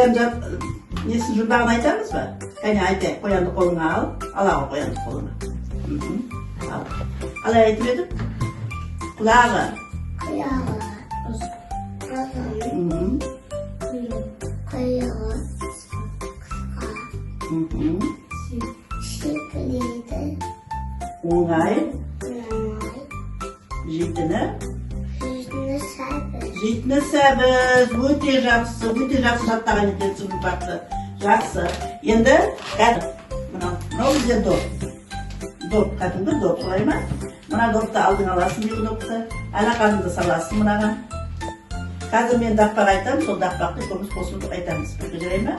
Nесін жұрдағын айтамыз ба? Кәне айтайық, қоянды қолыңа ал. Алағы қоянды қолыңа. Алай айтып едім? Құлағы. Құлағы. Құйрығы. Шикілейді. Оңай. Оңай. Жетіні. Жетіні сәбіз. Жетіні сәбіз. Өте жақсы жаттаған етесің бақты. Жақсы. Енді, кәдім. Мынау бізде доп. Доп, кәдімгі доп, солай ма? Мына допты алдың аласың, екі допты. Алақаныңды саласың мынаған. Қазір мен дақпақ айтам, сол дақпақты көміз қосылып айтамыз. Бірге жарай ма?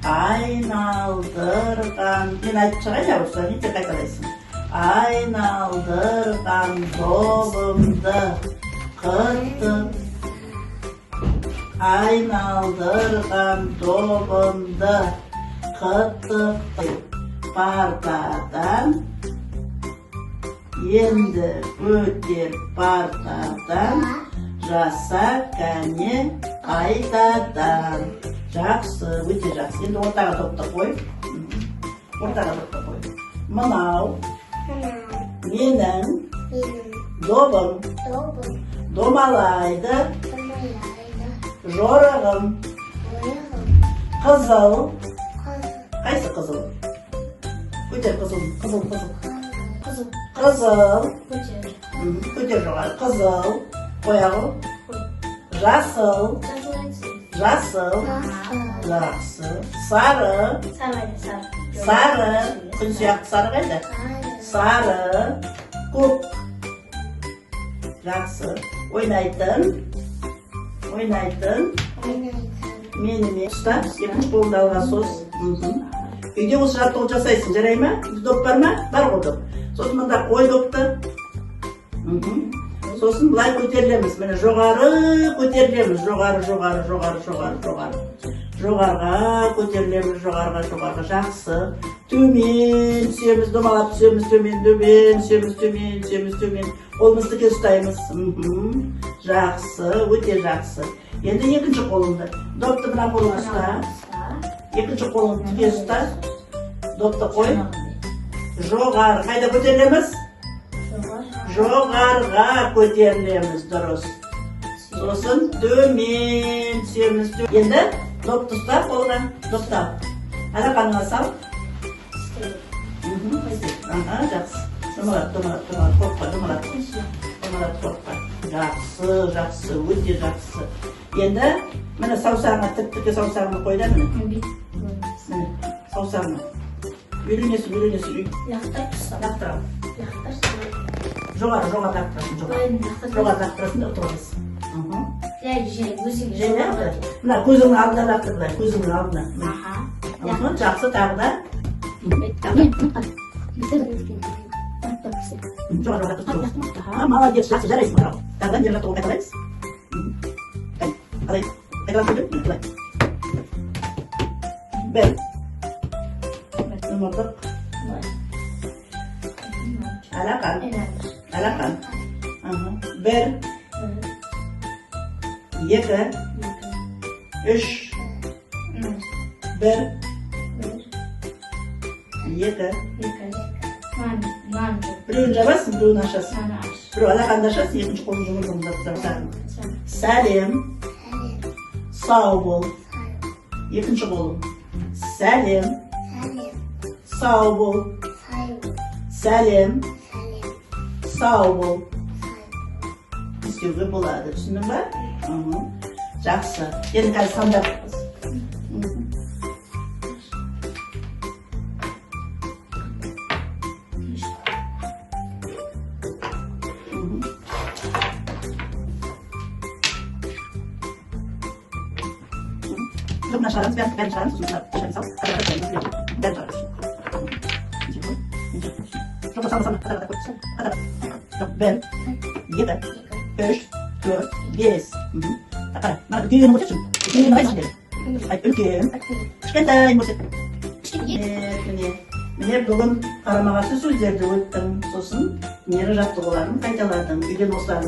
Айналдырған. Мен айтып шығайын, ауырсыған, ете қайталайсың. Айналдырған добымды қыртып. Айналдырған добымды қыртып. Партадан. Енді өтер партадан. Жаса кәне қайтадан. Жақсы, өте жақсы. Енді ортаға допты қой. Ортаға допты қой. Мынау менің добым. Домалайды. Жорығым. Қызыл. Қайсы қызыл? Көтер қызыл. Қызыл. Көтер жоғары. Қызыл. Қояғы. Жасыл. Жақсы. Сары. Күн сияқты сары қайда? Сары. Көк. Жақсы. Ойнайтын. Менімен ұста. Екінші қолыңды алға сос. Үйде осы жаттығу жасайсың, жарай ма? Доп бар ма? Бар ғой доп. Сосын мұнда қой допты. Сосын бұлай көтерілеміз. Міне жоғары көтерілеміз. Жоғарыға көтерілеміз. Жоғарыға. Жақсы. Төмен түсеміз. Домалап түсеміз. Төмен. Қолымызды ке ұстаймыз. Жақсы. Өте жақсы. Енді екінші қолымды. Допты мына қолыңа ұста. Екінші қолыңды ке ұста. Допты қой. Жоғары. Қайда көтерілеміз? Жоғарға көтерілеміз, дұрыс. Сосын төмен түсеміз. Енді допты ұста қолыңа. Допты ал. Алақаныңа сал. Жақсы. Қорқпа. Жақсы, өте жақсы. Енді міне саусағыңа, тік-тіке саусағыңа қойда міне. Саусағыңа. Үйленесің. Лақтыр ал. Жоғары лақтырасың. Жоғары лақтырасың да отырасың. Мына көзіңнің алдына лақтыр бұлай. Көзіңнің алдына. Жақсы тағы да. Жоғары лақтыр. Молодец, жақсы жарайсың. Тағы да жер лақтыруға қайталаймыз. Қайталап көйлем. Бір. Нұмырдық. Алақан. Бір. Екі. Үш. Бір. Екі. Біреуін жабасың, біреуін ашасың. Біреу алақанды ашасың, екінші қолын жұмырдың. Сәлем. Сау бол. Екінші қолым. Сәлем. Сау бол. Сәлем. Сау бол. Істеуге болады, түсіндің ба? Жақсы. Енді қазір сандап. Mına şaranız, ben şaranız, sonuçta dışarı sal. Kadar ben şaranız. Çok salla. Kadar koy. Ben. 7, 3, 4, 5. Kadar. Bana düğün mutluyum. Düğün var mı? Ay ülküm. Kışkentay mutluyum. Mine бүгін қарамағасы сөздерді өттім. Сосын нері жаттығуларын қайталадым. Үйден осыларын